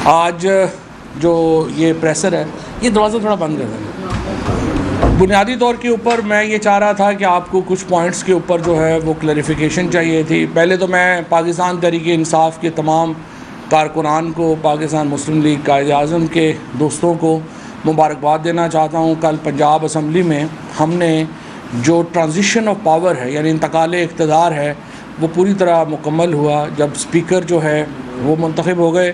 آج جو یہ پریسر ہے یہ دروازہ تھوڑا بند کر دیں. بنیادی طور کے اوپر میں یہ چاہ رہا تھا کہ آپ کو کچھ پوائنٹس کے اوپر جو ہے وہ کلیریفیکیشن چاہیے تھی. پہلے تو میں پاکستان تحریک انصاف کے تمام کارکنان کو، پاکستان مسلم لیگ قائد اعظم کے دوستوں کو مبارکباد دینا چاہتا ہوں. کل پنجاب اسمبلی میں ہم نے جو ٹرانزیشن آف پاور ہے، یعنی انتقال اقتدار ہے، وہ پوری طرح مکمل ہوا جب اسپیکر جو ہے وہ منتخب ہو گئے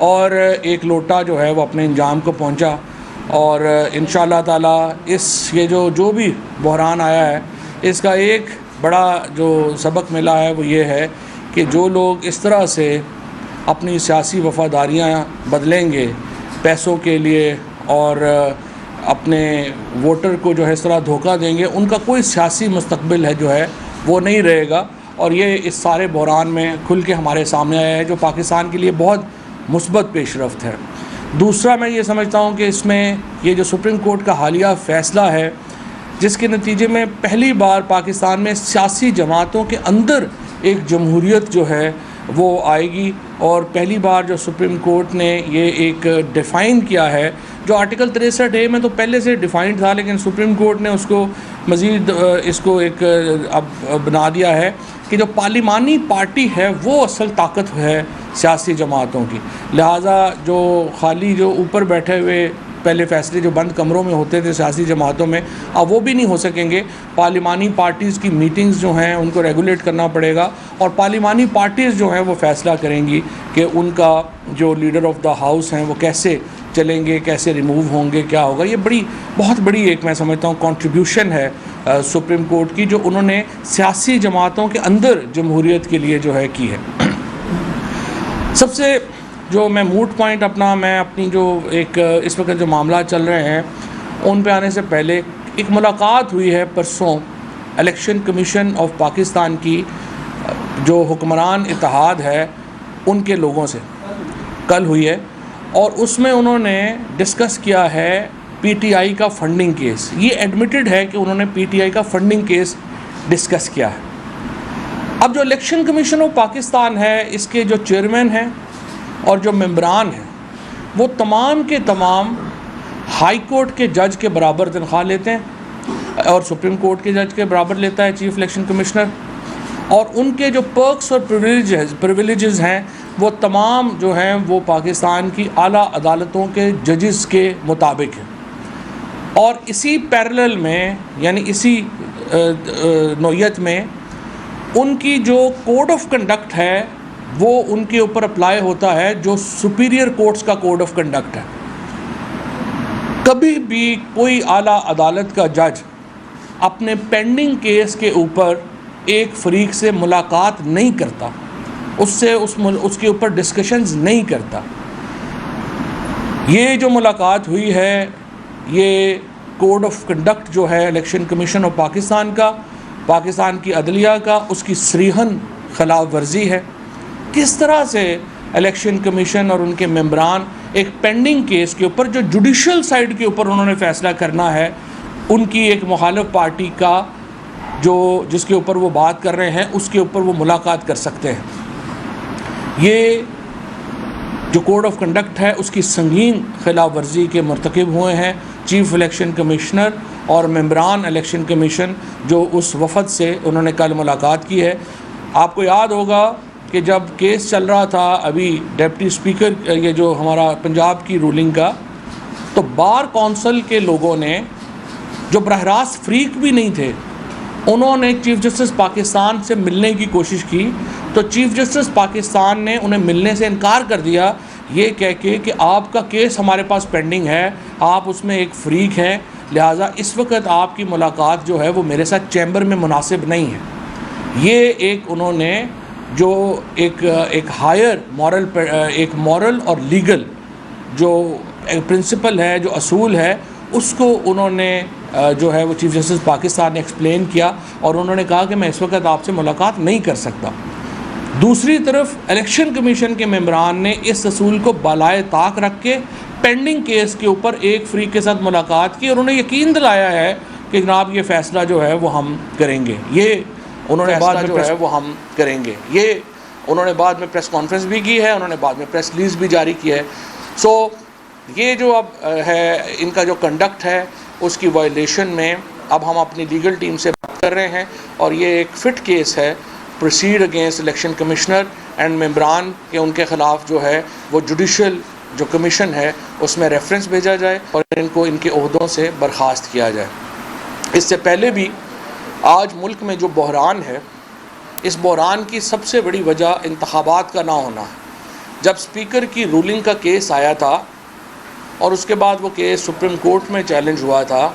اور ایک لوٹا جو ہے وہ اپنے انجام کو پہنچا. اور انشاءاللہ تعالی یہ جو بھی بحران آیا ہے، اس کا ایک بڑا جو سبق ملا ہے وہ یہ ہے کہ جو لوگ اس طرح سے اپنی سیاسی وفاداریاں بدلیں گے پیسوں کے لیے اور اپنے ووٹر کو جو ہے اس طرح دھوکہ دیں گے، ان کا کوئی سیاسی مستقبل ہے جو ہے وہ نہیں رہے گا. اور یہ اس سارے بحران میں کھل کے ہمارے سامنے آیا ہے، جو پاکستان کے لیے بہت مثبت پیش رفت ہے. دوسرا میں یہ سمجھتا ہوں کہ اس میں یہ جو سپریم کورٹ کا حالیہ فیصلہ ہے، جس کے نتیجے میں پہلی بار پاکستان میں سیاسی جماعتوں کے اندر ایک جمہوریت جو ہے وہ آئے گی. اور پہلی بار جو سپریم کورٹ نے یہ ایک ڈیفائن کیا ہے، جو آرٹیکل 63A میں تو پہلے سے ڈیفائنڈ تھا، لیکن سپریم کورٹ نے اس کو مزید اس کو ایک اب بنا دیا ہے کہ جو پارلیمانی پارٹی ہے وہ اصل طاقت ہے سیاسی جماعتوں کی. لہٰذا جو خالی جو اوپر بیٹھے ہوئے پہلے فیصلے جو بند کمروں میں ہوتے تھے سیاسی جماعتوں میں، اب وہ بھی نہیں ہو سکیں گے. پارلیمانی پارٹیز کی میٹنگز جو ہیں ان کو ریگولیٹ کرنا پڑے گا، اور پارلیمانی پارٹیز جو ہیں وہ فیصلہ کریں گی کہ ان کا جو لیڈر آف دا ہاؤس ہیں وہ کیسے چلیں گے، کیسے ریموو ہوں گے، کیا ہوگا. یہ بہت بڑی ایک میں سمجھتا ہوں کنٹریبیوشن ہے سپریم کورٹ کی، جو انہوں نے سیاسی جماعتوں کے اندر جمہوریت کے لیے جو ہے کی ہے. سب سے جو میں موڈ پوائنٹ میں اپنی جو ایک اس وقت جو معاملات چل رہے ہیں ان پہ آنے سے پہلے، ایک ملاقات ہوئی ہے پرسوں الیکشن کمیشن آف پاکستان کی جو حکمران اتحاد ہے ان کے لوگوں سے، کل ہوئی ہے، اور اس میں انہوں نے ڈسکس کیا ہے پی ٹی آئی کا فنڈنگ کیس. یہ ایڈمیٹڈ ہے کہ انہوں نے پی ٹی آئی کا فنڈنگ کیس ڈسکس کیا ہے. اب جو الیکشن کمیشن آف پاکستان ہے، اس کے جو چیئرمین ہیں اور جو ممبران ہیں وہ تمام کے تمام ہائی کورٹ کے جج کے برابر تنخواہ لیتے ہیں، اور سپریم کورٹ کے جج کے برابر لیتا ہے چیف الیکشن کمشنر. اور ان کے جو پرکس اور پریویلیجز ہیں وہ تمام جو ہیں وہ پاکستان کی اعلیٰ عدالتوں کے ججز کے مطابق ہیں. اور اسی پیرلل میں، یعنی اسی نوعیت میں، ان کی جو کوڈ آف کنڈکٹ ہے وہ ان کے اوپر اپلائی ہوتا ہے جو سپیریئر کورٹس کا کوڈ آف کنڈکٹ ہے. کبھی بھی کوئی اعلیٰ عدالت کا جج اپنے پینڈنگ کیس کے اوپر ایک فریق سے ملاقات نہیں کرتا، اس کے اوپر ڈسکشنز نہیں کرتا. یہ جو ملاقات ہوئی ہے، یہ کوڈ آف کنڈکٹ جو ہے الیکشن کمیشن آف پاکستان کا، پاکستان کی عدلیہ کا، اس کی صریحاً خلاف ورزی ہے. کس طرح سے الیکشن کمیشن اور ان کے ممبران ایک پینڈنگ کیس کے اوپر جو جوڈیشل سائڈ کے اوپر انہوں نے فیصلہ کرنا ہے، ان کی ایک مخالف پارٹی کا جس کے اوپر وہ بات کر رہے ہیں اس کے اوپر وہ ملاقات کر سکتے ہیں. یہ جو کوڈ آف کنڈکٹ ہے اس کی سنگین خلاف ورزی کے مرتکب ہوئے ہیں چیف الیکشن کمشنر اور ممبران الیکشن کمیشن جو اس وفد سے انہوں نے کل ملاقات کی ہے. آپ کو یاد ہوگا کہ جب کیس چل رہا تھا ابھی ڈپٹی اسپیکر، یہ جو ہمارا پنجاب کی رولنگ کا، تو بار کونسل کے لوگوں نے جو براہ راست فریق بھی نہیں تھے، انہوں نے چیف جسٹس پاکستان سے ملنے کی کوشش کی، تو چیف جسٹس پاکستان نے انہیں ملنے سے انکار کر دیا، یہ کہہ کے کہ آپ کا کیس ہمارے پاس پینڈنگ ہے، آپ اس میں ایک فریق ہیں، لہٰذا اس وقت آپ کی ملاقات جو ہے وہ میرے ساتھ چیمبر میں مناسب نہیں ہے. یہ ایک انہوں نے جو ایک ہائر مورل اور لیگل جو پرنسپل ہے، جو اصول ہے، اس کو انہوں نے جو ہے وہ چیف جسٹس پاکستان نے ایکسپلین کیا، اور انہوں نے کہا کہ میں اس وقت آپ سے ملاقات نہیں کر سکتا. دوسری طرف الیکشن کمیشن کے ممبران نے اس اصول کو بالائے طاق رکھ کے پینڈنگ کیس کے اوپر ایک فریق کے ساتھ ملاقات کی، اور انہیں یقین دلایا ہے کہ جناب یہ فیصلہ جو ہے وہ ہم کریں گے. یہ انہوں نے بات جو ہے وہ ہم کریں گے، یہ انہوں نے بعد میں پریس کانفرنس بھی کی ہے, انہوں نے بعد میں پریس ریلیز بھی جاری کی ہے. سو یہ جو اب ہے ان کا جو کنڈکٹ ہے اس کی وائلیشن میں اب ہم اپنی لیگل ٹیم سے بات کر رہے ہیں, اور یہ ایک فٹ کیس ہے proceed against election commissioner and ممبران کہ ان کے خلاف جو ہے وہ جوڈیشل جو کمیشن ہے اس میں ریفرنس بھیجا جائے اور ان کو ان کے عہدوں سے برخاست کیا جائے. اس سے پہلے بھی آج ملک میں جو بحران ہے, اس بحران کی سب سے بڑی وجہ انتخابات کا نہ ہونا ہے. جب اسپیکر کی رولنگ کا کیس آیا تھا اور اس کے بعد وہ کیس سپریم کورٹ میں چیلنج ہوا تھا,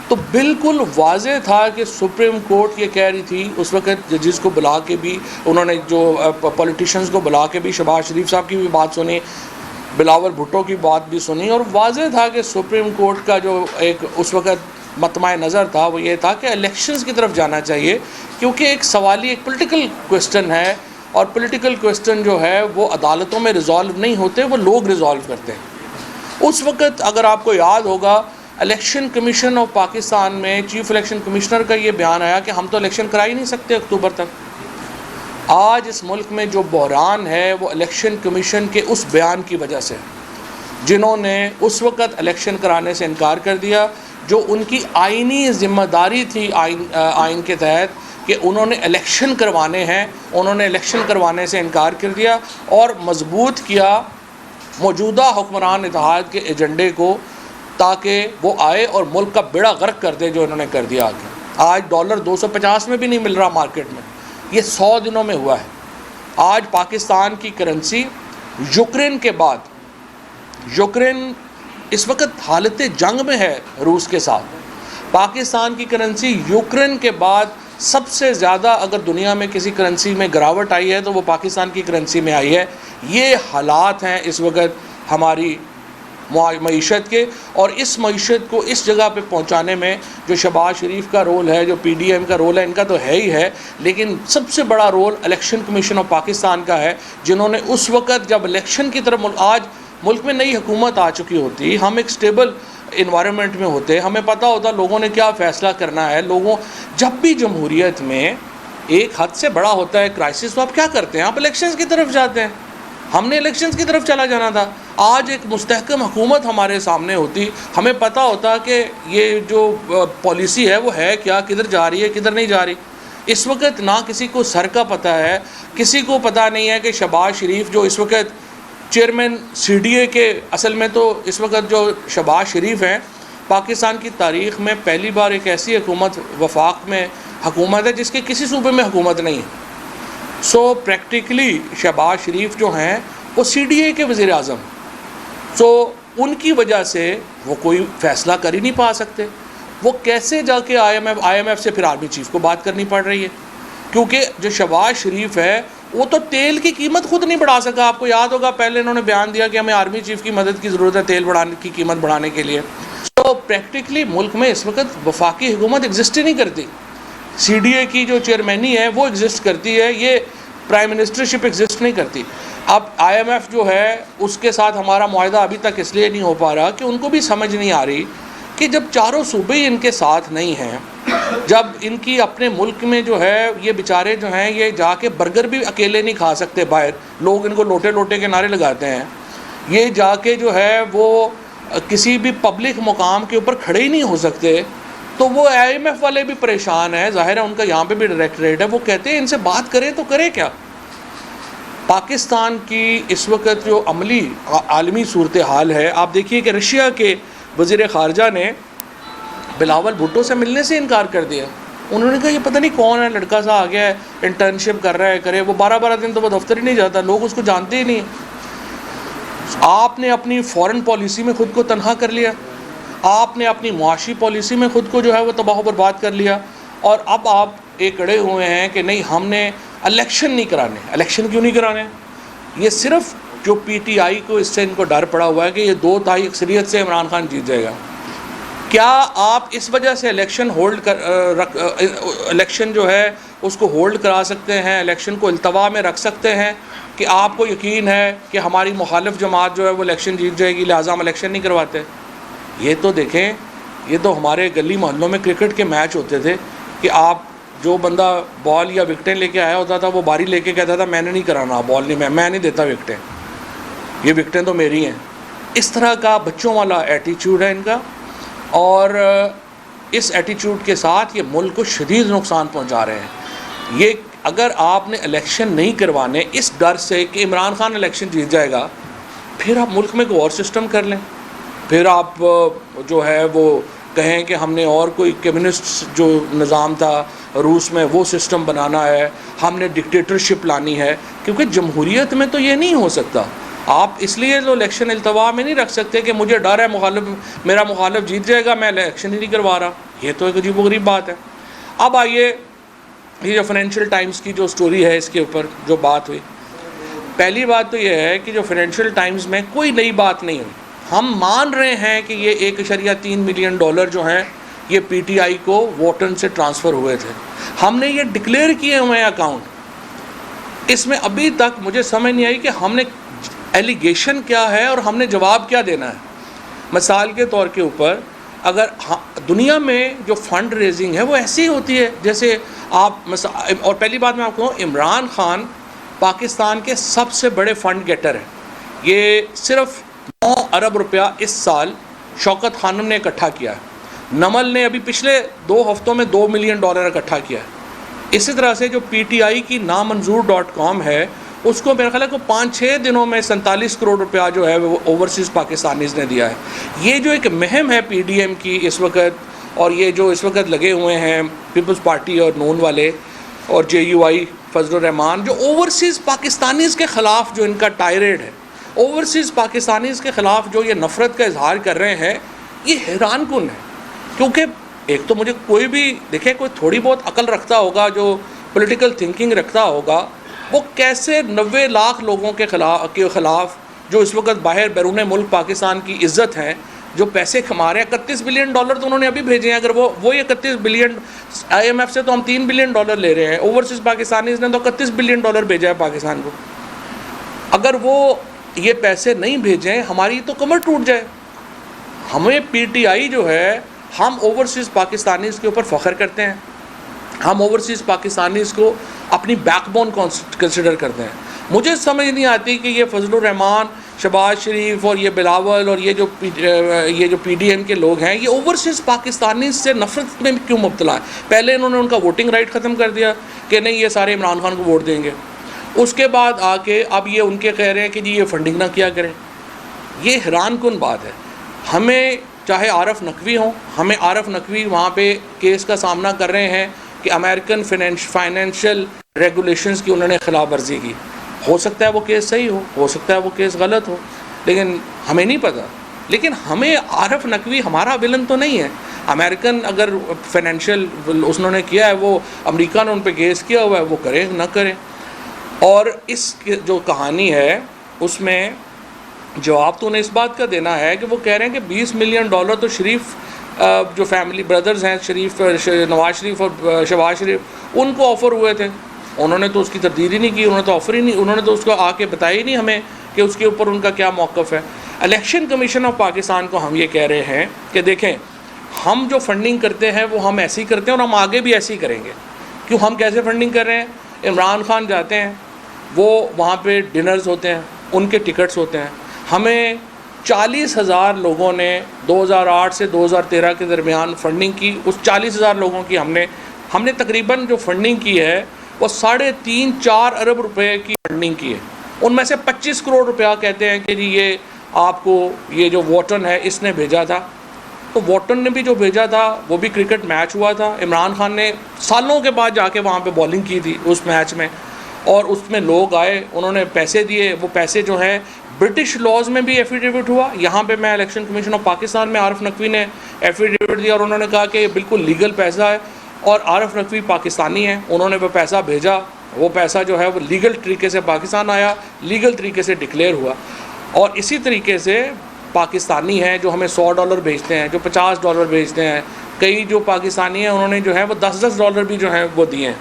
تو بالکل واضح تھا کہ سپریم کورٹ یہ کہہ رہی تھی اس وقت ججز کو بلا کے بھی, انہوں نے جو پولیٹیشنز کو بلا کے بھی شہباز شریف صاحب کی بھی بات سنی, بلاول بھٹو کی بات بھی سنی, اور واضح تھا کہ سپریم کورٹ کا جو ایک اس وقت مطمع نظر تھا وہ یہ تھا کہ الیکشنز کی طرف جانا چاہیے, کیونکہ ایک سوالی ایک پولیٹیکل کویسچن ہے, اور پولیٹیکل کویسچن جو ہے وہ عدالتوں میں ریزالو نہیں ہوتے, وہ لوگ ریزالو کرتے ہیں. اس وقت اگر آپ کو یاد ہوگا الیکشن کمیشن آف پاکستان میں چیف الیکشن کمشنر کا یہ بیان آیا کہ ہم تو الیکشن کرا ہی نہیں سکتے اکتوبر تک. آج اس ملک میں جو بحران ہے وہ الیکشن کمیشن کے اس بیان کی وجہ سے, جنہوں نے اس وقت الیکشن کرانے سے انکار کر دیا جو ان کی آئینی ذمہ داری تھی آئین کے تحت کہ انہوں نے الیکشن کروانے ہیں, انہوں نے الیکشن کروانے سے انکار کر دیا اور مضبوط کیا موجودہ حکمران اتحاد کے ایجنڈے کو تاکہ وہ آئے اور ملک کا بیڑا غرق کر دے, جو انہوں نے کر دیا. آج ڈالر 250 میں بھی نہیں مل رہا مارکیٹ میں, یہ 100 دنوں میں ہوا ہے. آج پاکستان کی کرنسی یوکرین کے بعد, یوکرین اس وقت حالت جنگ میں ہے روس کے ساتھ, پاکستان کی کرنسی یوکرین کے بعد سب سے زیادہ اگر دنیا میں کسی کرنسی میں گراوٹ آئی ہے تو وہ پاکستان کی کرنسی میں آئی ہے. یہ حالات ہیں اس وقت ہماری معیشت کے, اور اس معیشت کو اس جگہ پہ پہنچانے میں جو شہباز شریف کا رول ہے, جو پی ڈی ایم کا رول ہے, ان کا تو ہے ہی ہے, لیکن سب سے بڑا role election commission of Pakistan کا ہے, جنہوں نے اس وقت جب الیکشن کی طرف آج ملک میں نئی حکومت آ چکی ہوتی, ہم ایک سٹیبل انوائرمنٹ میں ہوتے, ہمیں پتہ ہوتا لوگوں نے کیا فیصلہ کرنا ہے. لوگوں جب بھی جمہوریت میں ایک حد سے بڑا ہوتا ہے کرائسس, تو آپ کیا کرتے ہیں, آپ الیکشنز کی طرف جاتے ہیں. ہم نے الیکشنز کی طرف چلا جانا تھا. آج ایک مستحکم حکومت ہمارے سامنے ہوتی, ہمیں پتہ ہوتا کہ یہ جو پالیسی ہے وہ ہے کیا, کدھر جا رہی ہے کدھر نہیں جا رہی. اس وقت نہ کسی کو سر کا پتہ ہے, کسی کو پتہ نہیں ہے کہ شہباز شریف جو اس وقت چیئرمین سی ڈی اے کے, اصل میں تو اس وقت جو شہباز شریف ہیں پاکستان کی تاریخ میں پہلی بار ایک ایسی حکومت وفاق میں حکومت ہے جس کے کسی صوبے میں حکومت نہیں ہے. سو پریکٹیکلی شہباز شریف جو ہیں وہ سی ڈی اے کے وزیر اعظم, سو ان کی وجہ سے وہ کوئی فیصلہ کر ہی نہیں پا سکتے. وہ کیسے جا کے آئی ایم ایف سے پھر آرمی چیف کو بات کرنی پڑ رہی ہے, کیونکہ جو شہباز شریف ہے وہ تو تیل کی قیمت خود نہیں بڑھا سکا. آپ کو یاد ہوگا پہلے انہوں نے بیان دیا کہ ہمیں آرمی چیف کی مدد کی ضرورت ہے تیل بڑھانے کی قیمت بڑھانے کے لیے. تو پریکٹیکلی ملک میں اس وقت وفاقی حکومت ایگزسٹ ہی نہیں کرتی. سی ڈی اے کی جو چیئرمینی ہے وہ ایگزسٹ کرتی ہے, یہ پرائم منسٹرشپ ایگزسٹ نہیں کرتی. اب آئی ایم ایف جو ہے اس کے ساتھ ہمارا معاہدہ ابھی تک اس لیے نہیں ہو پا رہا کہ ان کو بھی سمجھ نہیں آ رہی کہ جب چاروں صوبے ہی ان کے ساتھ نہیں ہیں, جب ان کی اپنے ملک میں جو ہے یہ بیچارے جو ہیں یہ جا کے برگر بھی اکیلے نہیں کھا سکتے باہر, لوگ ان کو لوٹے لوٹے کے نعرے لگاتے ہیں, یہ جا کے جو ہے وہ کسی بھی پبلک مقام کے اوپر کھڑے ہی نہیں ہو سکتے, تو وہ آئی ایم ایف والے بھی پریشان ہیں. ظاہر ہے ان کا یہاں پہ بھی ڈائریکٹریٹ ہے, وہ کہتے ہیں ان سے بات کریں تو کرے کیا. پاکستان کی اس وقت جو عملی عالمی صورتحال ہے, آپ دیکھیے کہ رشیا کے وزیر خارجہ نے بلاول بھٹو سے ملنے سے انکار کر دیا. انہوں نے کہا یہ پتہ نہیں کون ہے, لڑکا سا آ گیا ہے انٹرنشپ کر رہا ہے, کرے, وہ 12 دن تو وہ دفتر ہی نہیں جاتا, لوگ اس کو جانتے ہی نہیں. آپ نے اپنی فارن پالیسی میں خود کو تنہا کر لیا, آپ نے اپنی معاشی پالیسی میں خود کو جو ہے وہ تباہ و برباد کر لیا, اور اب آپ ایک اڑے ہوئے ہیں کہ نہیں ہم نے الیکشن نہیں کرانے. الیکشن کیوں نہیں کرانے؟ یہ صرف جو پی ٹی آئی کو اس سے ان کو ڈر پڑا ہوا ہے کہ یہ 2/3 اکثریت سے عمران خان جیت جائے گا. کیا آپ اس وجہ سے الیکشن جو ہے اس کو ہولڈ کرا سکتے ہیں, الیکشن کو التوا میں رکھ سکتے ہیں کہ آپ کو یقین ہے کہ ہماری مخالف جماعت جو ہے وہ الیکشن جیت جائے گی لہٰذا ہم الیکشن نہیں کرواتے؟ یہ تو دیکھیں, یہ تو ہمارے گلی محلوں میں کرکٹ کے میچ ہوتے تھے کہ آپ جو بندہ بال یا وکٹیں لے کے آیا ہوتا تھا وہ باری لے کے کہتا تھا میں نے نہیں کرانا بال نہیں، میں نہیں دیتا وکٹیں، یہ وکٹیں تو میری ہیں. اس طرح کا بچوں والا ایٹیچیوڈ ہے ان کا، اور اس ایٹیچیوڈ کے ساتھ یہ ملک کو شدید نقصان پہنچا رہے ہیں. یہ اگر آپ نے الیکشن نہیں کروانے اس ڈر سے کہ عمران خان الیکشن جیت جائے گا، پھر آپ ملک میں کوئی اور سسٹم کر لیں، پھر آپ جو ہے وہ کہیں کہ ہم نے اور کوئی کمیونسٹ جو نظام تھا روس میں وہ سسٹم بنانا ہے، ہم نے ڈکٹیٹرشپ لانی ہے، کیونکہ جمہوریت میں تو یہ نہیں ہو سکتا. آپ اس لیے تو الیکشن التوا میں نہیں رکھ سکتے کہ مجھے ڈر ہے میرا مخالف جیت جائے گا، میں الیکشن ہی نہیں کروا رہا. یہ تو ایک عجیب و غریب بات ہے. اب آئیے یہ جو فائنینشیل ٹائمز کی جو سٹوری ہے اس کے اوپر جو بات ہوئی، پہلی بات تو یہ ہے کہ جو فائنینشیل ٹائمز میں کوئی نئی بات نہیں ہوئی. ہم مان رہے ہیں کہ یہ 1.3 ملین ڈالر جو ہیں یہ پی ٹی آئی کو ووٹن سے ٹرانسفر ہوئے تھے. ہم نے یہ ڈکلیئر کیے ہوئے ہیں اکاؤنٹ. اس میں ابھی تک مجھے سمجھ نہیں آئی کہ ہم نے ایلیگیشن کیا ہے اور ہم نے جواب کیا دینا ہے. مثال کے طور کے اوپر اگر دنیا میں جو فنڈ ریزنگ ہے وہ ایسی ہوتی ہے جیسے آپ اور پہلی بات میں آپ کو کہوں، عمران خان پاکستان کے سب سے بڑے فنڈ گیٹر ہیں. یہ صرف 9 ارب روپیہ اس سال شوکت خانم نے اکٹھا کیا ہے. نمل نے ابھی پچھلے 2 ہفتوں میں 2 ملین ڈالر اکٹھا کیا ہے. اسی طرح سے جو پی ٹی آئی کی نامنظور.com ہے اس کو میرا خیال ہے کہ 5-6 دنوں میں 47 کروڑ روپیہ جو ہے وہ اوورسیز پاکستانیز نے دیا ہے. یہ جو ایک مہم ہے پی ڈی ایم کی اس وقت، اور یہ جو اس وقت لگے ہوئے ہیں پیپلز پارٹی اور نون والے اور جے یو آئی فضل الرحمان، جو اوورسیز پاکستانیز کے خلاف جو ان کا ٹائریڈ ہے، اوورسیز پاکستانیز کے خلاف جو یہ نفرت کا اظہار کر رہے ہیں، یہ حیران کن ہے. کیونکہ ایک تو مجھے کوئی بھی دیکھے کوئی تھوڑی بہت عقل رکھتا ہوگا، جو پولیٹیکل تھنکنگ رکھتا ہوگا، وہ کیسے 90 لاکھ لوگوں کے خلاف جو اس وقت باہر بیرون ملک پاکستان کی عزت ہیں، جو پیسے کما رہے ہیں. 31 بلین ڈالر تو انہوں نے ابھی بھیجے ہیں. اگر وہ 31 بلین آئی ایم ایف سے تو ہم 3 بلین ڈالر لے رہے ہیں، اوورسیز پاکستانیز نے تو 31 بلین ڈالر بھیجا ہے پاکستان کو. اگر وہ یہ پیسے نہیں بھیجیں ہماری تو کمر ٹوٹ جائے. ہمیں پی ٹی آئی جو ہے، ہم اوورسیز پاکستانیز کے اوپر فخر کرتے ہیں، ہم اوورسیز پاکستانیز کو اپنی بیک بون کنسیڈر کرتے ہیں. مجھے سمجھ نہیں آتی کہ یہ فضل الرحمان، شہباز شریف اور یہ بلاول اور یہ جو پی ڈی ایم کے لوگ ہیں، یہ اوورسیز پاکستانیز سے نفرت میں کیوں مبتلا ہے. پہلے انہوں نے ان کا ووٹنگ رائٹ ختم کر دیا کہ نہیں یہ سارے عمران خان کو ووٹ دیں گے. اس کے بعد آ کے اب یہ ان کے کہہ رہے ہیں کہ جی یہ فنڈنگ نہ کیا کریں. یہ حیران کن بات ہے. ہمیں چاہے عارف نقوی ہوں، ہمیں عارف نقوی وہاں پہ کیس کا سامنا کر رہے ہیں کہ امریکن فائنینشیل ریگولیشنز کی انہوں نے خلاف ورزی کی. ہو سکتا ہے وہ کیس صحیح ہو سکتا ہے وہ کیس غلط ہو، لیکن ہمیں نہیں پتہ. لیکن ہمیں عارف نقوی ہمارا ولن تو نہیں ہے. امریکن اگر فائنینشیل انہوں نے کیا ہے، وہ امریکہ نے ان پہ کیس کیا ہوا ہے، وہ کریں نہ کریں. اور اس جو کہانی ہے اس میں جواب تو انہیں اس بات کا دینا ہے کہ وہ کہہ رہے ہیں کہ 20 ملین ڈالر تو شریف جو فیملی بردرز ہیں، نواز شریف اور شہباز شریف، ان کو آفر ہوئے تھے. انہوں نے تو اس کی تردید ہی نہیں کی، انہوں نے تو آفر ہی نہیں، انہوں نے تو اس کو آ کے بتایا ہی نہیں ہمیں کہ اس کے اوپر ان کا کیا موقف ہے. الیکشن کمیشن آف پاکستان کو ہم یہ کہہ رہے ہیں کہ دیکھیں، ہم جو فنڈنگ کرتے ہیں وہ ہم ایسی کرتے ہیں اور ہم آگے بھی ایسی کریں گے. کیوں ہم کیسے فنڈنگ کر رہے ہیں؟ عمران خان جاتے ہیں، وہ وہاں پہ ڈنرز ہوتے ہیں، ان کے ٹکٹس ہوتے ہیں. ہمیں 40,000 لوگوں نے 2008 سے 2013 کے درمیان فنڈنگ کی. اس 40,000 لوگوں کی ہم نے تقریباً جو فنڈنگ کی ہے وہ 3.5-4 ارب روپے کی فنڈنگ کی ہے. ان میں سے 25 کروڑ روپیہ کہتے ہیں کہ جی یہ آپ کو یہ جو واٹن ہے اس نے بھیجا تھا. تو واٹن نے بھی جو بھیجا تھا وہ بھی کرکٹ میچ ہوا تھا. عمران خان نے سالوں کے بعد جا کے وہاں پہ بولنگ کی تھی اس میچ میں، اور اس میں لوگ آئے، انہوں نے پیسے دیے. وہ پیسے جو ہیں برٹش لاز میں بھی ایفیڈیوٹ ہوا. یہاں پہ میں الیکشن کمیشن آف پاکستان میں عارف نقوی نے ایفیڈیوٹ دیا اور انہوں نے کہا کہ یہ بالکل لیگل پیسہ ہے، اور عارف نقوی پاکستانی ہیں، انہوں نے وہ پیسہ بھیجا. وہ پیسہ جو ہے وہ لیگل طریقے سے پاکستان آیا، لیگل طریقے سے ڈکلیئر ہوا. اور اسی طریقے سے پاکستانی ہیں جو ہمیں $100 بھیجتے ہیں، جو $50 بھیجتے ہیں. کئی جو پاکستانی ہیں انہوں نے جو ہے وہ $10 بھی جو ہیں وہ دیے ہیں.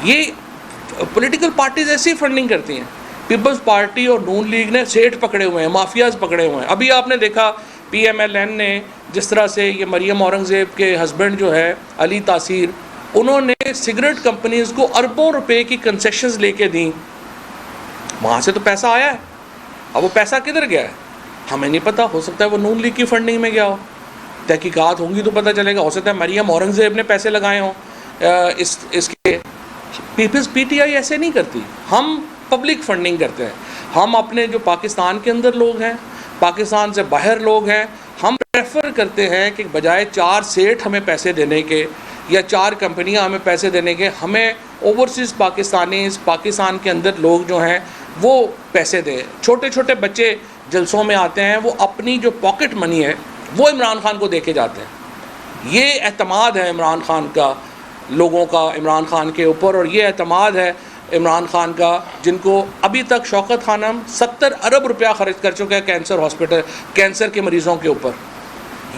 یہ پولیٹیکل پارٹیز ایسی فنڈنگ کرتی ہیں. پیپلز پارٹی اور نون لیگ نے سیٹ پکڑے ہوئے ہیں، مافیاز پکڑے ہوئے ہیں. ابھی آپ نے دیکھا PMLN نے جس طرح سے یہ مریم اورنگزیب کے ہسبینڈ جو ہے علی تاثیر، انہوں نے سگریٹ کمپنیز کو اربوں روپے کی کنسیشنز لے کے دیں، وہاں سے تو پیسہ آیا ہے. اب وہ پیسہ کدھر گیا ہے ہمیں نہیں پتہ. ہو سکتا ہے وہ نون لیگ کی فنڈنگ میں گیا ہو، تحقیقات ہوں گی تو پتہ چلے گا. ہو سکتا ہے مریم اورنگزیب نے پیسے لگائے ہوں اس کے. پی ٹی آئی ایسے نہیں کرتی. ہم پبلک فنڈنگ کرتے ہیں. ہم اپنے جو پاکستان کے اندر لوگ ہیں، پاکستان سے باہر لوگ ہیں، ہم پریفر کرتے ہیں کہ بجائے 4 سیٹ ہمیں پیسے دینے کے یا 4 کمپنیاں ہمیں پیسے دینے کے، ہمیں اوورسیز پاکستان کے اندر لوگ جو ہیں وہ پیسے دیں. چھوٹے چھوٹے بچے جلسوں میں آتے ہیں، وہ اپنی جو پاکٹ منی ہے وہ عمران خان کو دے کے جاتے ہیں. یہ اعتماد ہے عمران خان کا، لوگوں کا عمران خان کے اوپر، اور یہ اعتماد ہے عمران خان کا جن کو ابھی تک شوکت خانم 70 ارب روپیہ خرچ کر چکے ہیں کینسر کے مریضوں کے اوپر.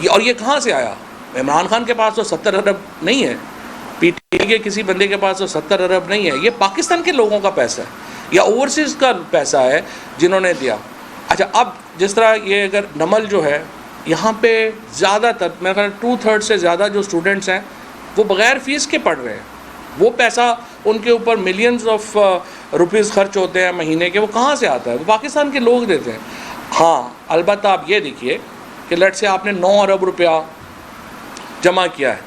اور یہ کہاں سے آیا؟ عمران خان کے پاس تو 70 ارب نہیں ہے، پی ٹی آئی کے کسی بندے کے پاس تو 70 ارب نہیں ہے. یہ پاکستان کے لوگوں کا پیسہ ہے یا اوورسیز کا پیسہ ہے جنہوں نے دیا. اچھا، اب جس طرح یہ اگر نمل جو ہے یہاں پہ زیادہ تر میرا خیال 2/3 سے زیادہ جو اسٹوڈنٹس ہیں وہ بغیر فیس کے پڑھ رہے ہیں. وہ پیسہ ان کے اوپر ملینز آف روپیز خرچ ہوتے ہیں مہینے کے، وہ کہاں سے آتا ہے؟ وہ پاکستان کے لوگ دیتے ہیں. ہاں البتہ آپ یہ دیکھیے کہ لیٹ سے آپ نے 9 ارب روپیہ جمع کیا ہے،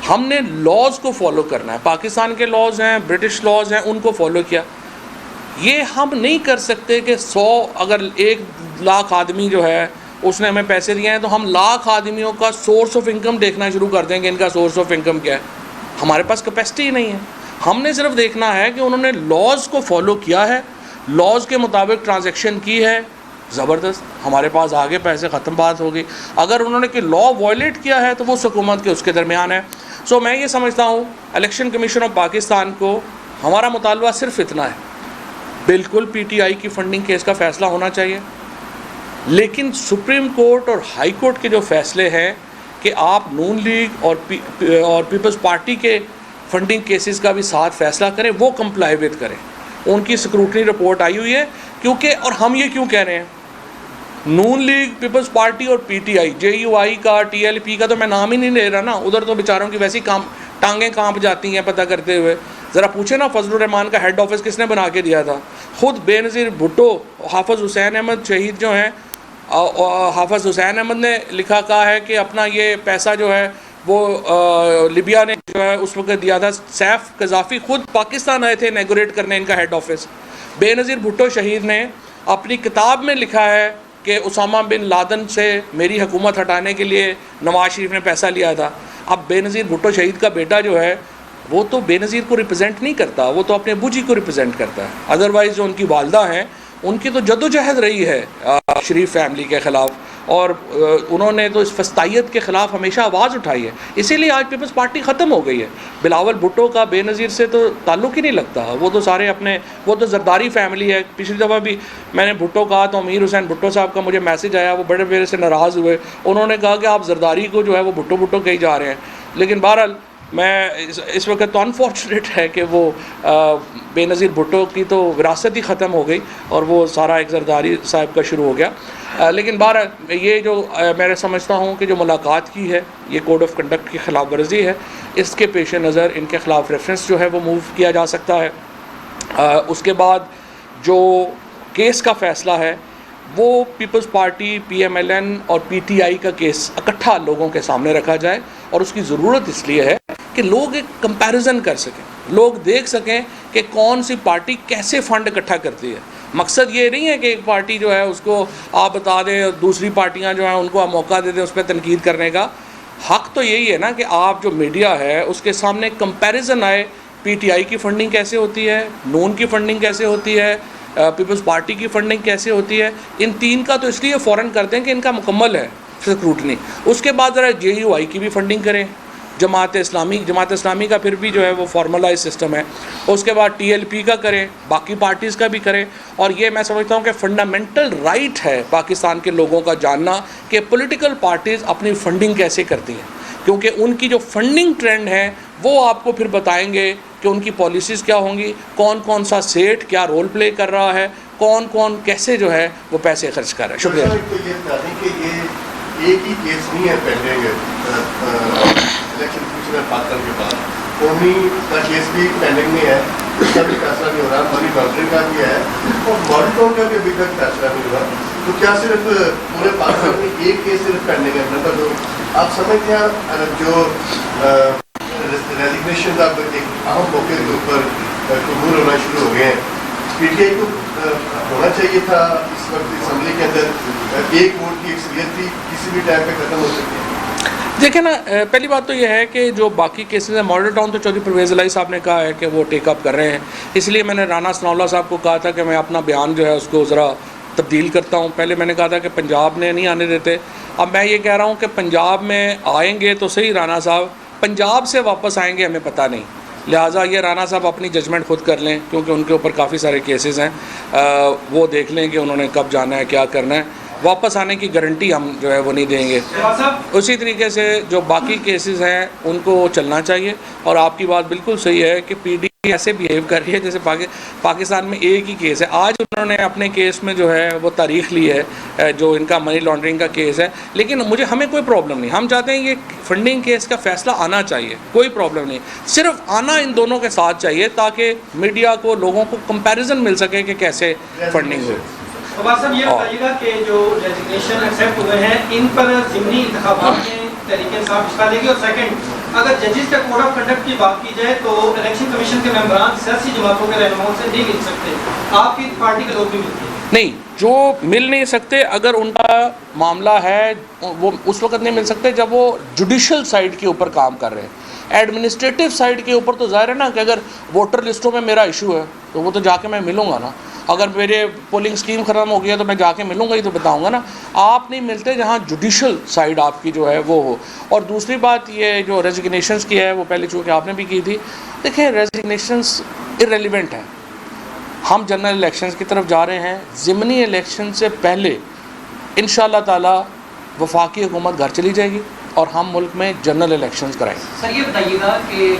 ہم نے لاز کو فالو کرنا ہے. پاکستان کے لاز ہیں، برٹش لاز ہیں، ان کو فالو کیا. یہ ہم نہیں کر سکتے کہ 100 اگر 1 لاکھ آدمی جو ہے اس نے ہمیں پیسے دیے ہیں تو ہم لاکھ آدمیوں کا سورس آف انکم دیکھنا شروع کر دیں کہ ان کا سورس آف انکم کیا ہے. ہمارے پاس کیپیسٹی ہی نہیں ہے. ہم نے صرف دیکھنا ہے کہ انہوں نے لاز کو فالو کیا ہے، لاز کے مطابق ٹرانزیکشن کی ہے، زبردست، ہمارے پاس آگے پیسے، ختم بات ہو گئی. اگر انہوں نے کہ لا وائلیٹ کیا ہے تو وہ حکومت کے اس کے درمیان ہے. سو میں یہ سمجھتا ہوں الیکشن کمیشن آف پاکستان کو ہمارا مطالبہ صرف اتنا ہے، بالکل پی ٹی آئی کی فنڈنگ کیس کا فیصلہ ہونا چاہیے، لیکن سپریم کورٹ اور ہائی کورٹ کے جو فیصلے ہیں کہ آپ نون لیگ اور پیپلز پارٹی کے فنڈنگ کیسز کا بھی ساتھ فیصلہ کریں، وہ کمپلائی وتھ کریں. ان کی سکروٹنی رپورٹ آئی ہوئی ہے. کیونکہ اور ہم یہ کیوں کہہ رہے ہیں، نون لیگ، پیپلز پارٹی اور P T I, J you آئی کا، ٹی ایل پی کا تو میں نام ہی نہیں لے رہا نا، ادھر تو بیچاروں کی ویسی ٹانگیں کانپ جاتی ہیں پتہ کرتے ہوئے. ذرا پوچھیں نا فضل الرحمان کا ہیڈ آفس کس نے بنا کے دیا تھا؟ خود بے نظیر بھٹو. حافظ حسین احمد شہید جو ہیں، حافظ حسین احمد نے لکھا کہا ہے کہ اپنا یہ پیسہ جو ہے وہ لیبیا نے جو ہے اس وقت دیا تھا. سیف قذافی خود پاکستان آئے تھے انیگوریٹ کرنے ان کا ہیڈ آفس. بے نظیر بھٹو شہید نے اپنی کتاب میں لکھا ہے کہ اسامہ بن لادن سے میری حکومت ہٹانے کے لیے نواز شریف نے پیسہ لیا تھا. اب بے نظیر بھٹو شہید کا بیٹا جو ہے وہ تو بے نظیر کو ریپرزینٹ نہیں کرتا، وہ تو اپنے ابو جی کو ریپرزینٹ کرتا ہے. ادروائز جو ان کی والدہ ہیں ان کی تو جدوجہد رہی ہے شریف فیملی کے خلاف، اور انہوں نے تو اس فسطائیت کے خلاف ہمیشہ آواز اٹھائی ہے. اسی لیے آج پیپلز پارٹی ختم ہو گئی ہے. بلاول بھٹو کا بے نظیر سے تو تعلق ہی نہیں لگتا. وہ تو سارے اپنے، وہ تو زرداری فیملی ہے. پچھلی دفعہ بھی میں نے بھٹو کہا تو امیر حسین بھٹو صاحب کا مجھے میسج آیا، وہ بڑے میرے سے ناراض ہوئے. انہوں نے کہا کہ آپ زرداری کو جو ہے وہ بھٹو کہی جا رہے ہیں. لیکن بہرحال میں اس وقت تو انفارچونیٹ ہے کہ وہ بے نظیر بھٹو کی تو وراثت ہی ختم ہو گئی اور وہ سارا ایک زرداری صاحب کا شروع ہو گیا. لیکن بہرحال یہ جو میں سمجھتا ہوں کہ جو ملاقات کی ہے یہ کوڈ آف کنڈکٹ کی خلاف ورزی ہے. اس کے پیش نظر ان کے خلاف ریفرنس جو ہے وہ موو کیا جا سکتا ہے. اس کے بعد جو کیس کا فیصلہ ہے وہ peoples party, P M L N اور پی ٹی آئی کا کیس اکٹھا لوگوں کے سامنے رکھا جائے. اور اس کی ضرورت اس لیے ہے کہ لوگ ایک کمپیریزن کر سکیں، لوگ دیکھ سکیں کہ کون سی پارٹی کیسے فنڈ اکٹھا کرتی ہے. مقصد یہ نہیں ہے کہ ایک پارٹی جو ہے اس کو آپ بتا دیں اور دوسری پارٹیاں جو ہیں ان کو آپ موقع دے دیں اس پہ تنقید کرنے کا. حق تو یہی ہے نا کہ آپ جو میڈیا ہے اس کے سامنے کمپیریزن آئے، پی ٹی آئی کی فنڈنگ کیسے ہوتی ہے، نون کی فنڈنگ کیسے ہوتی ہے، پیپلز پارٹی کی فنڈنگ کیسے ہوتی ہے. ان تین کا تو اس لیے فوراً کر دیں کہ ان کا مکمل ہے سکروٹنی. اس کے بعد ذرا جے یو آئی کی بھی فنڈنگ کریں، جماعت اسلامی کا پھر بھی جو ہے وہ فارملائز سسٹم ہے. اس کے بعد ٹی ایل پی کا کریں، باقی پارٹیز کا بھی کریں. اور یہ میں سمجھتا ہوں کہ فنڈامنٹل رائٹ ہے پاکستان کے لوگوں کا جاننا کہ پولیٹیکل پارٹیز اپنی فنڈنگ کیسے کرتی ہیں، کیونکہ ان کی جو فنڈنگ ٹرینڈ ہے وہ آپ کو پھر بتائیں گے کہ ان کی پالیسیز کیا ہوں گی، کون سا سیٹ کیا رول پلے کر رہا ہے، کون کیسے جو ہے وہ پیسے خرچ کر رہا ہے. شکریہ. ایک ہی کیس نہیں ہے پہلے الیکشن کمیشن پاکستان کے بعد قومی کا کیس بھی پینڈنگ میں ہے, اس کا بھی فیصلہ نہیں ہو رہا, منی لانڈرنگ کا بھی ہے, اور ماڈل ٹاؤن کا بھی ابھی تک فیصلہ نہیں ہوا. تو کیا صرف پورے پاکستان میں ایک کیس صرف پینڈنگ ہے؟ مطلب جو آپ سمجھتے ہیں جو ریزگنیشن اب ایک اہم موقع کے اوپر قبول ہونا شروع ہو گئے ہیں, پی ٹی آئی کو ہونا چاہیے تھا اس وقت اسمبلی کے اندر ایک ووٹ کی اکثریت بھی کسی بھی ٹائم پہ ختم ہو سکتی ہے. دیکھیں نا, پہلی بات تو یہ ہے کہ جو باقی کیسز ہیں, ماڈل ٹاؤن تو چودھری پرویز الہی صاحب نے کہا ہے کہ وہ ٹیک اپ کر رہے ہیں, اس لیے میں نے رانا ثناء اللہ صاحب کو کہا تھا کہ میں اپنا بیان جو ہے اس کو ذرا تبدیل کرتا ہوں. پہلے میں نے کہا تھا کہ پنجاب نے نہیں آنے دیتے, اب میں یہ کہہ رہا ہوں کہ پنجاب میں آئیں گے تو صحیح رانا صاحب, پنجاب سے واپس آئیں گے ہمیں پتہ نہیں, لہٰذا یہ رانا صاحب اپنی ججمنٹ خود کر لیں, کیونکہ ان کے اوپر کافی سارے کیسز ہیں, وہ دیکھ لیں کہ انہوں نے کب جانا ہے, کیا کرنا ہے. واپس آنے کی گارنٹی ہم جو ہے وہ نہیں دیں گے. اسی طریقے سے جو باقی کیسز ہیں ان کو چلنا چاہیے, اور آپ کی بات بالکل صحیح ہے کہ پی ڈی ایسے بیہیو کر رہی ہے جیسے پاکستان میں ایک ہی کیس ہے. آج انہوں نے اپنے کیس میں جو ہے وہ تاریخ لی ہے, جو ان کا منی لانڈرنگ کا کیس ہے, لیکن ہمیں کوئی پرابلم نہیں. ہم چاہتے ہیں یہ فنڈنگ کیس کا فیصلہ آنا چاہیے, کوئی پرابلم نہیں, صرف آنا ان دونوں کے ساتھ چاہیے تاکہ میڈیا کو, لوگوں کو کمپیریزن مل سکے کہ کیسے فنڈنگ ہوئی. عباس صاحب یہ بتائیے گا کہ جو ریزگنیشن ایکسیپٹ ہوئے ہیں ان پر ضمنی انتخابات میں طریقے سے آپ دے گی, اور سیکنڈ اگر ججز کا کوڈ آف کنڈکٹ کی بات کی جائے تو الیکشن کمیشن کے ممبران سیاسی جماعتوں کے رہنماؤں سے نہیں مل سکتے, آپ کی پارٹی کے لوگ بھی ملتے ہیں؟ نہیں, جو مل نہیں سکتے, اگر ان کا معاملہ ہے وہ اس وقت نہیں مل سکتے جب وہ جوڈیشل سائڈ کے اوپر کام کر رہے ہیں. ایڈمنسٹریٹو سائڈ کے اوپر تو ظاہر ہے نا کہ اگر ووٹر لسٹوں میں میرا ایشو ہے تو وہ تو جا کے میں ملوں گا نا, اگر میرے پولنگ اسکیم ختم ہو گیا تو میں جا کے ملوں گا ہی, تو بتاؤں گا نا. آپ نہیں ملتے جہاں جوڈیشل سائڈ آپ کی جو ہے وہ ہو. اور دوسری بات یہ جو ریزگنیشنس کی ہے وہ پہلے چونکہ آپ نے بھی کی تھی, دیکھیں ریزگنیشنس ارریلیونٹ ہیں. ہم جنرل الیکشنز کی طرف جا رہے ہیں, ضمنی الیکشن سے پہلے انشاءاللہ تعالی وفاقی حکومت گھر چلی جائے گی اور ہم ملک میں جنرل الیکشنز کرائیں گے. سر یہ بتائیے گا کہ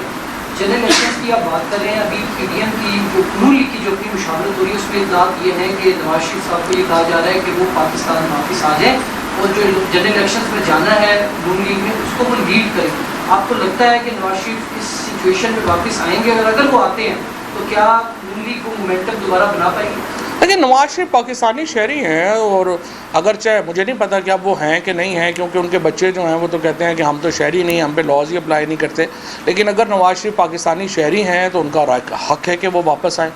جنرل الیکشنز کی آپ بات کر رہے ہیں, ابھی پی ڈی ایم کی جو نون لیگ کی جو اپنی مشاورت ہو رہی ہے اس میں اطلاعات یہ ہے کہ نواز شریف صاحب کو یہ کہا جا رہا ہے کہ وہ پاکستان واپس آ جائیں اور جو جنرل الیکشنز میں جانا ہے نون لیگ میں اس کو وہ لیڈ کریں. آپ کو لگتا ہے کہ نواز شریف اس سچویشن میں واپس آئیں گے, اور اگر وہ آتے ہیں تو کیا نون لیگ کو مومنٹم دوبارہ بنا پائے گی؟ لیکن نواز شریف پاکستانی شہری ہیں, اور اگرچہ مجھے نہیں پتا کہ اب وہ ہیں کہ نہیں ہیں, کیونکہ ان کے بچے جو ہیں وہ تو کہتے ہیں کہ ہم تو شہری نہیں, ہم پہ لاز ہی اپلائی نہیں کرتے. لیکن اگر نواز شریف پاکستانی شہری ہیں تو ان کا حق ہے کہ وہ واپس آئیں,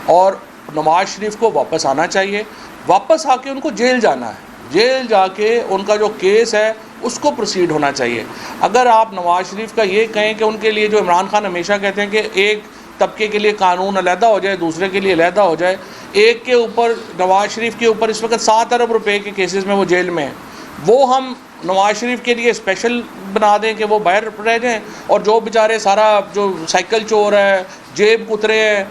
اور نواز شریف کو واپس آنا چاہیے. واپس آ کے ان کو جیل جانا ہے, جیل جا کے ان کا جو کیس ہے اس کو پروسیڈ ہونا چاہیے. اگر آپ نواز شریف کا یہ کہیں کہ ان کے لیے, جو عمران خان ہمیشہ کہتے ہیں کہ ایک طبقے کے لیے قانون علیحدہ ہو جائے, دوسرے کے لیے علیحدہ ہو جائے, ایک کے اوپر نواز شریف کے اوپر اس وقت 7 ارب روپے کے کیسز میں وہ جیل میں ہیں, وہ ہم نواز شریف کے لیے اسپیشل بنا دیں کہ وہ باہر رہ جائیں, اور جو بیچارے سارا جو سائیکل چور ہے, جیب کترے ہیں.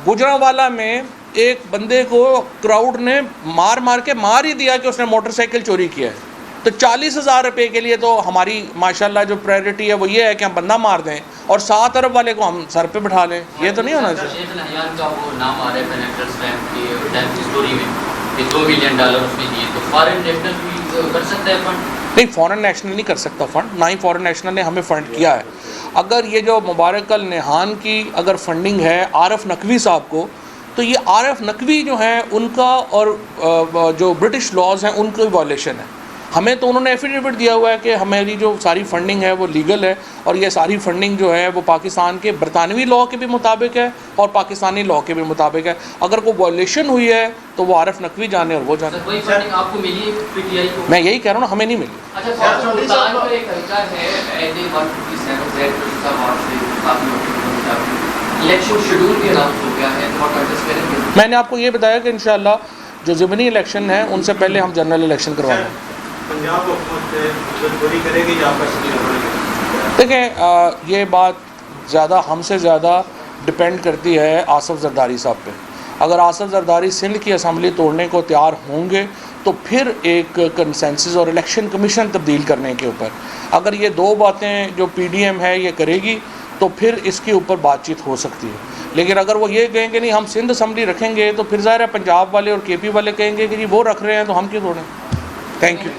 گجرانوالہ میں ایک بندے کو کراؤڈ نے مار ہی دیا کہ اس نے موٹر سائیکل چوری کیا ہے, تو 40,000 روپے کے لیے تو ہماری ماشاءاللہ جو پرائرٹی ہے وہ یہ ہے کہ ہم بندہ مار دیں اور 7 ارب والے کو ہم سر پہ بٹھا لیں. یہ تو نہیں ہونا چاہیے. شیخ الحیان کا وہ نام آ رہا ہے کنیکٹرز بینک کی ڈیتھ اسٹوری میں کہ $2 ملین اس میں دیے, تو فارن نیشنل بھی کر سکتا ہے فنڈ؟ نہیں, فورن نیشنل نہیں کر سکتا فنڈ, نہ ہی فورن نیشنل نے ہمیں فنڈ کیا ہے. اگر یہ جو مبارک النہان کی اگر فنڈنگ ہے عارف نقوی صاحب کو, تو یہ عارف نقوی جو ہیں ان کا اور جو برٹش لاز ہیں ان کی وائلیشن ہے. ہمیں تو انہوں نے ایفیڈیوٹ دیا ہوا ہے کہ ہماری جو ساری فنڈنگ ہے وہ لیگل ہے, اور یہ ساری فنڈنگ جو ہے وہ پاکستان کے برطانوی لاء کے بھی مطابق ہے اور پاکستانی لاء کے بھی مطابق ہے. اگر کوئی وائلیشن ہوئی ہے تو وہ عارف نقوی جانے اور وہ جانے. وہی فنڈنگ آپ کو ملی پی ٹی آئی کو؟ میں یہی کہہ رہا ہوں, ہمیں نہیں ملی. اچھا, سلطان کا ایک طریقہ ہے ایڈ 157 الیکشن شیڈول بھی اناؤنس ہو گیا ہے, تو آپ کنٹیسٹ کریں گے؟ میں نے آپ کو یہ بتایا کہ انشاءاللہ جو ضمنی الیکشن ہیں ان سے پہلے ہم جنرل الیکشن کروائیں گے. پنجاب حکومت پوری کرے گی یا آپ؟ دیکھیں, یہ بات زیادہ ہم سے زیادہ ڈپینڈ کرتی ہے آصف زرداری صاحب پہ. اگر آصف زرداری سندھ کی اسمبلی توڑنے کو تیار ہوں گے تو پھر ایک کنسنسس اور الیکشن کمیشن تبدیل کرنے کے اوپر, اگر یہ دو باتیں جو پی ڈی ایم ہے یہ کرے گی تو پھر اس کے اوپر بات چیت ہو سکتی ہے. لیکن اگر وہ یہ کہیں کہ نہیں ہم سندھ اسمبلی رکھیں گے تو پھر ظاہر ہے پنجاب والے اور کے پی والے کہیں گے کہ جی وہ رکھ رہے ہیں تو ہم کیوں توڑیں. Thank you.